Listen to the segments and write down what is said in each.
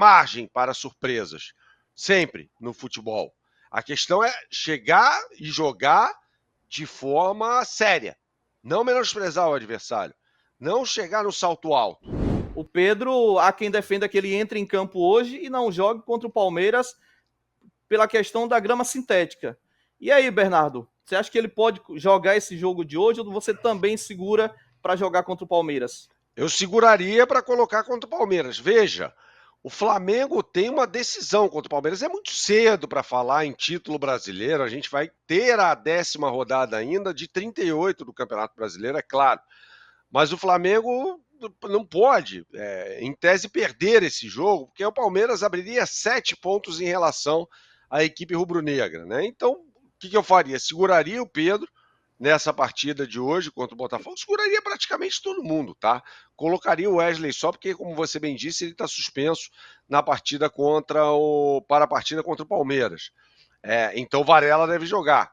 margem para surpresas, sempre no futebol. A questão é chegar e jogar de forma séria, não menosprezar o adversário, não chegar no salto alto. O Pedro, há quem defenda que ele entre em campo hoje e não jogue contra o Palmeiras pela questão da grama sintética. E aí, Bernardo, você acha que ele pode jogar esse jogo de hoje ou você também segura para jogar contra o Palmeiras? Eu seguraria para colocar contra o Palmeiras. Veja, o Flamengo tem uma decisão contra o Palmeiras. É muito cedo para falar em título brasileiro. A gente vai ter a 10ª rodada ainda de 38 do Campeonato Brasileiro, é claro. Mas o Flamengo não pode, em tese, perder esse jogo, porque o Palmeiras abriria 7 pontos em relação à equipe rubro-negra, né? Então, o que eu faria? Seguraria o Pedro nessa partida de hoje contra o Botafogo, seguraria praticamente todo mundo, tá? Colocaria o Wesley só porque, como você bem disse, ele está suspenso na partida para a partida contra o Palmeiras. Então o Varela deve jogar.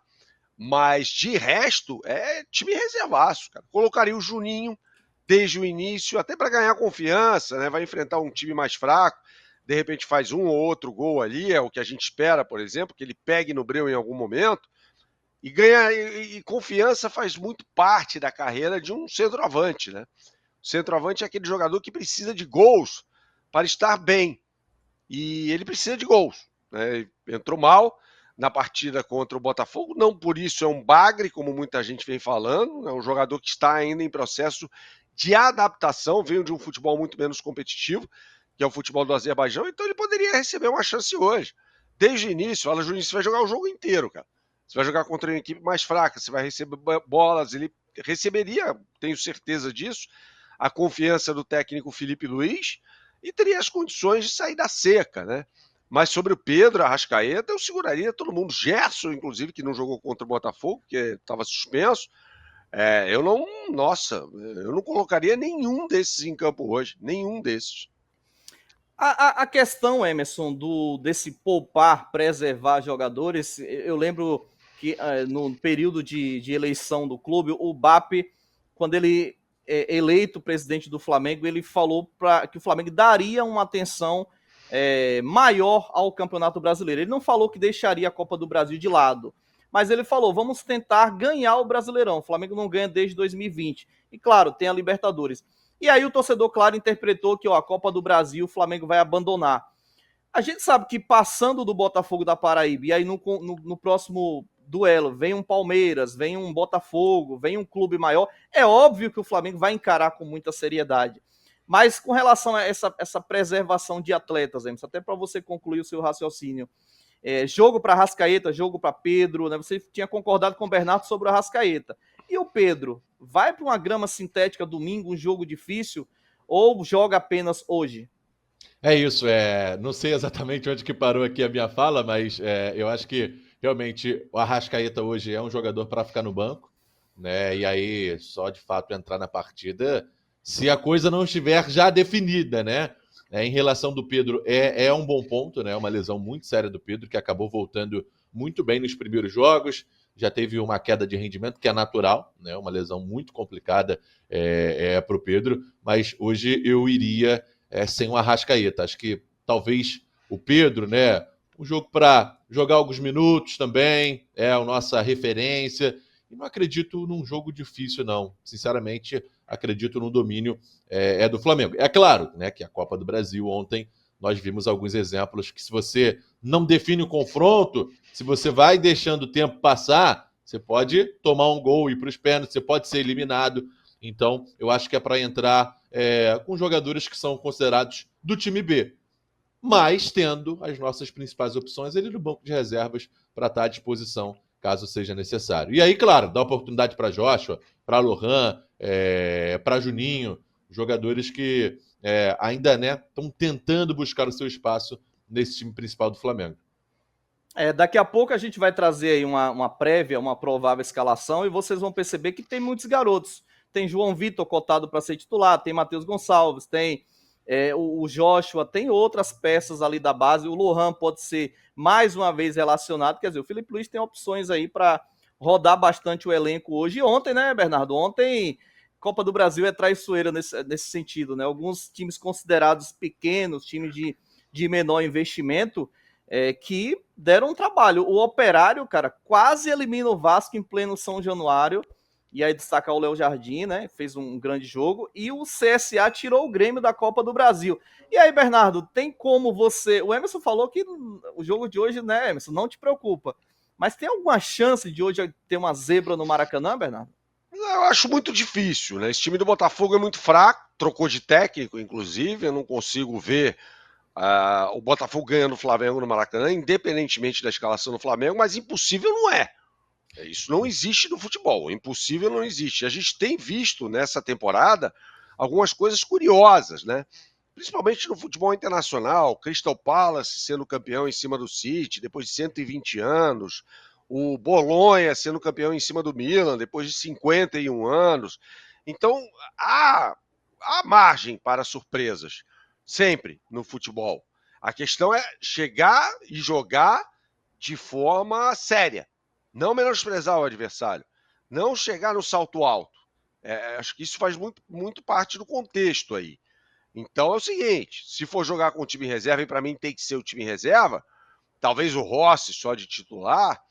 Mas de resto, é time reservaço, cara. Colocaria o Juninho desde o início, até para ganhar confiança, né? Vai enfrentar um time mais fraco, de repente faz um ou outro gol ali, é o que a gente espera, por exemplo, que ele pegue no breu em algum momento. E ganha e confiança faz muito parte da carreira de um centroavante, né? O centroavante é aquele jogador que precisa de gols para estar bem. E ele precisa de gols, né? Entrou mal na partida contra o Botafogo, não por isso é um bagre, como muita gente vem falando, é um jogador que está ainda em processo de adaptação, veio de um futebol muito menos competitivo, que é o futebol do Azerbaijão, então ele poderia receber uma chance hoje. Desde o início, olha, Juninho, você vai jogar o jogo inteiro, cara. Você vai jogar contra uma equipe mais fraca, você vai receber bolas, ele receberia, tenho certeza disso, a confiança do técnico Felipe Luiz e teria as condições de sair da seca, né? Mas sobre o Pedro, a Arrascaeta, eu seguraria todo mundo. Gerson, inclusive, que não jogou contra o Botafogo, porque estava suspenso. Eu não colocaria nenhum desses em campo hoje, nenhum desses. A questão, Emerson, desse poupar, preservar jogadores, eu lembro que no período de eleição do clube, o BAP, quando ele é eleito presidente do Flamengo, ele falou que o Flamengo daria uma atenção maior ao Campeonato Brasileiro. Ele não falou que deixaria a Copa do Brasil de lado, mas ele falou, vamos tentar ganhar o Brasileirão. O Flamengo não ganha desde 2020. E claro, tem a Libertadores. E aí o torcedor, claro, interpretou que a Copa do Brasil o Flamengo vai abandonar. A gente sabe que passando do Botafogo da Paraíba, e aí no próximo duelo vem um Palmeiras, vem um Botafogo, vem um clube maior, é óbvio que o Flamengo vai encarar com muita seriedade. Mas com relação a essa preservação de atletas, Emerson, até para você concluir o seu raciocínio, jogo para Arrascaeta, jogo para Pedro, né? Você tinha concordado com o Bernardo sobre o Arrascaeta. E o Pedro, vai para uma grama sintética domingo, um jogo difícil, ou joga apenas hoje? É isso, não sei exatamente onde que parou aqui a minha fala, mas eu acho que realmente o Arrascaeta hoje é um jogador para ficar no banco, né? E aí só de fato entrar na partida se a coisa não estiver já definida, né? Em relação do Pedro, é um bom ponto, né? Uma lesão muito séria do Pedro, que acabou voltando muito bem nos primeiros jogos, já teve uma queda de rendimento que é natural, né? Uma lesão muito complicada para o Pedro, mas hoje eu iria sem o Arrascaeta. Acho que talvez o Pedro, né? Um jogo para jogar alguns minutos também, é a nossa referência. E não acredito num jogo difícil, não. Sinceramente, acredito no domínio do Flamengo. É claro, né, que a Copa do Brasil ontem nós vimos alguns exemplos que se você não define o confronto, se você vai deixando o tempo passar, você pode tomar um gol e ir para os pênaltis, você pode ser eliminado. Então, eu acho que é para entrar com jogadores que são considerados do time B, mas tendo as nossas principais opções ali no banco de reservas para estar à disposição, caso seja necessário. E aí, claro, dá oportunidade para Joshua, para Lohan, para Juninho, jogadores que ainda estão tentando buscar o seu espaço nesse time principal do Flamengo. Daqui a pouco a gente vai trazer aí uma prévia, uma provável escalação, e vocês vão perceber que tem muitos garotos. Tem João Vitor cotado para ser titular, tem Matheus Gonçalves, tem o Joshua, tem outras peças ali da base. O Lohan pode ser mais uma vez relacionado. Quer dizer, o Felipe Luiz tem opções aí para rodar bastante o elenco hoje. E ontem, né, Bernardo? Ontem, Copa do Brasil é traiçoeira nesse sentido, né? Alguns times considerados pequenos, times de de menor investimento, que deram um trabalho. O Operário, cara, quase elimina o Vasco em pleno São Januário, e aí destacar o Léo Jardim, né? Fez um grande jogo, e o CSA tirou o Grêmio da Copa do Brasil. E aí, Bernardo, tem como você... O Emerson falou que o jogo de hoje, né, Emerson, não te preocupa. Mas tem alguma chance de hoje ter uma zebra no Maracanã, Bernardo? Eu acho muito difícil, né? Esse time do Botafogo é muito fraco, trocou de técnico, inclusive, eu não consigo ver o Botafogo ganhando o Flamengo no Maracanã, independentemente da escalação do Flamengo, mas impossível não é. Isso não existe no futebol, impossível não existe. A gente tem visto nessa temporada algumas coisas curiosas, né? Principalmente no futebol internacional, Crystal Palace sendo campeão em cima do City depois de 120 anos, o Bolonha sendo campeão em cima do Milan depois de 51 anos. Então, há margem para surpresas, sempre no futebol. A questão é chegar e jogar de forma séria, não menosprezar o adversário, não chegar no salto alto. Acho que isso faz muito parte do contexto aí. Então é o seguinte, se for jogar com o time reserva, e para mim tem que ser o time reserva, talvez o Rossi só de titular,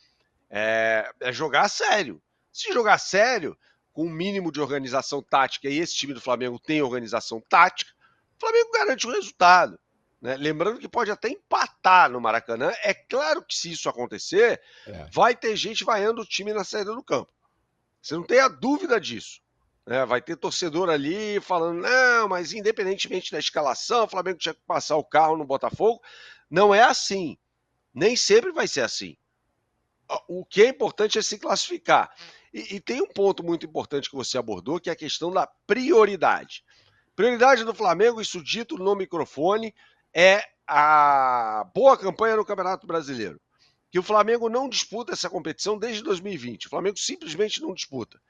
é jogar sério. Se jogar sério, com um mínimo de organização tática, e esse time do Flamengo tem organização tática, o Flamengo garante o resultado. Né? Lembrando que pode até empatar no Maracanã. É claro que se isso acontecer, vai ter gente vaiando o time na saída do campo. Você não tem a dúvida disso. Vai ter torcedor ali falando, não, mas independentemente da escalação, o Flamengo tinha que passar o carro no Botafogo. Não é assim. Nem sempre vai ser assim. O que é importante é se classificar. E tem um ponto muito importante que você abordou, que é a questão da prioridade. Prioridade do Flamengo, isso dito no microfone, é a boa campanha no Campeonato Brasileiro. Que o Flamengo não disputa essa competição desde 2020. O Flamengo simplesmente não disputa.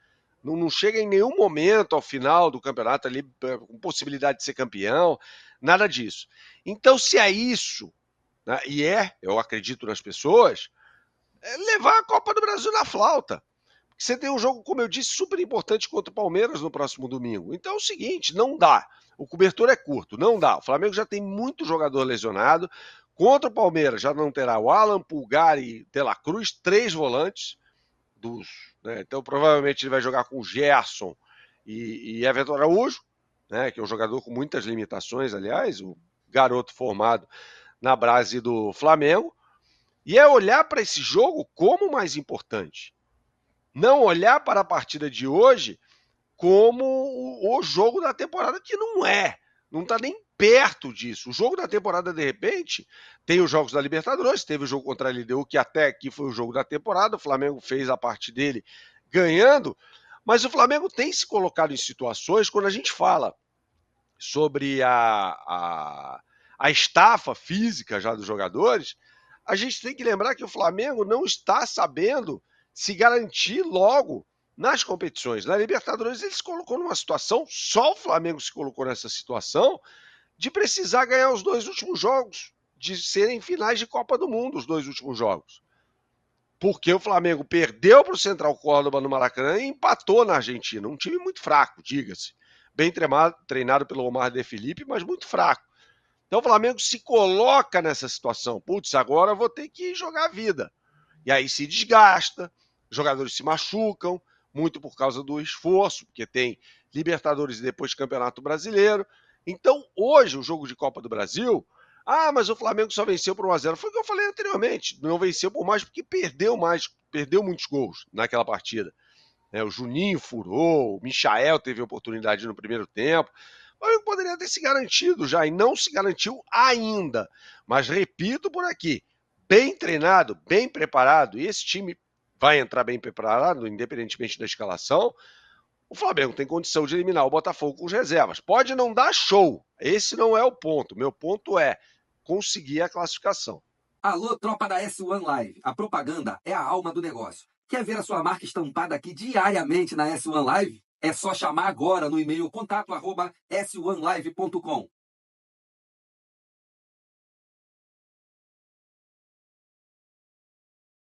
Não chega em nenhum momento ao final do campeonato ali com possibilidade de ser campeão, nada disso. Então, se é isso, né, eu acredito nas pessoas, levar a Copa do Brasil na flauta. Porque você tem um jogo, como eu disse, super importante contra o Palmeiras no próximo domingo. Então é o seguinte, não dá. O cobertor é curto, não dá. O Flamengo já tem muito jogador lesionado. Contra o Palmeiras já não terá o Alan, Pulgar e De La Cruz, 3 volantes. Né? Então provavelmente ele vai jogar com o Gerson e Everton Araújo, né? Que é um jogador com muitas limitações, aliás, o garoto formado na base do Flamengo. E é olhar para esse jogo como mais importante. Não olhar para a partida de hoje como o jogo da temporada, que não é. Não está nem perto disso. O jogo da temporada, de repente, tem os jogos da Libertadores, teve o jogo contra a LDU, que até aqui foi o jogo da temporada, o Flamengo fez a parte dele ganhando, mas o Flamengo tem se colocado em situações, quando a gente fala sobre a estafa física já dos jogadores, a gente tem que lembrar que o Flamengo não está sabendo se garantir logo nas competições. Na Libertadores ele se colocou numa situação, só o Flamengo se colocou nessa situação, de precisar ganhar os 2 últimos jogos, de serem finais de Copa do Mundo os 2 últimos jogos. Porque o Flamengo perdeu para o Central Córdoba no Maracanã e empatou na Argentina. Um time muito fraco, diga-se. Bem treinado pelo Omar De Felipe, mas muito fraco. Então o Flamengo se coloca nessa situação. Putz, agora eu vou ter que jogar a vida. E aí se desgasta, os jogadores se machucam, muito por causa do esforço, porque tem Libertadores e depois Campeonato Brasileiro. Então, hoje, o jogo de Copa do Brasil, mas o Flamengo só venceu por 1-0. Foi o que eu falei anteriormente, não venceu por mais porque perdeu muitos gols naquela partida. O Juninho furou, o Michael teve oportunidade no primeiro tempo. O Flamengo poderia ter se garantido já, e não se garantiu ainda. Mas repito por aqui, bem treinado, bem preparado, e esse time vai entrar bem preparado, independentemente da escalação, o Flamengo tem condição de eliminar o Botafogo com as reservas. Pode não dar show, esse não é o ponto. Meu ponto é conseguir a classificação. Alô, tropa da S1 Live. A propaganda é a alma do negócio. Quer ver a sua marca estampada aqui diariamente na S1 Live? É só chamar agora no e-mail contato@s1live.com.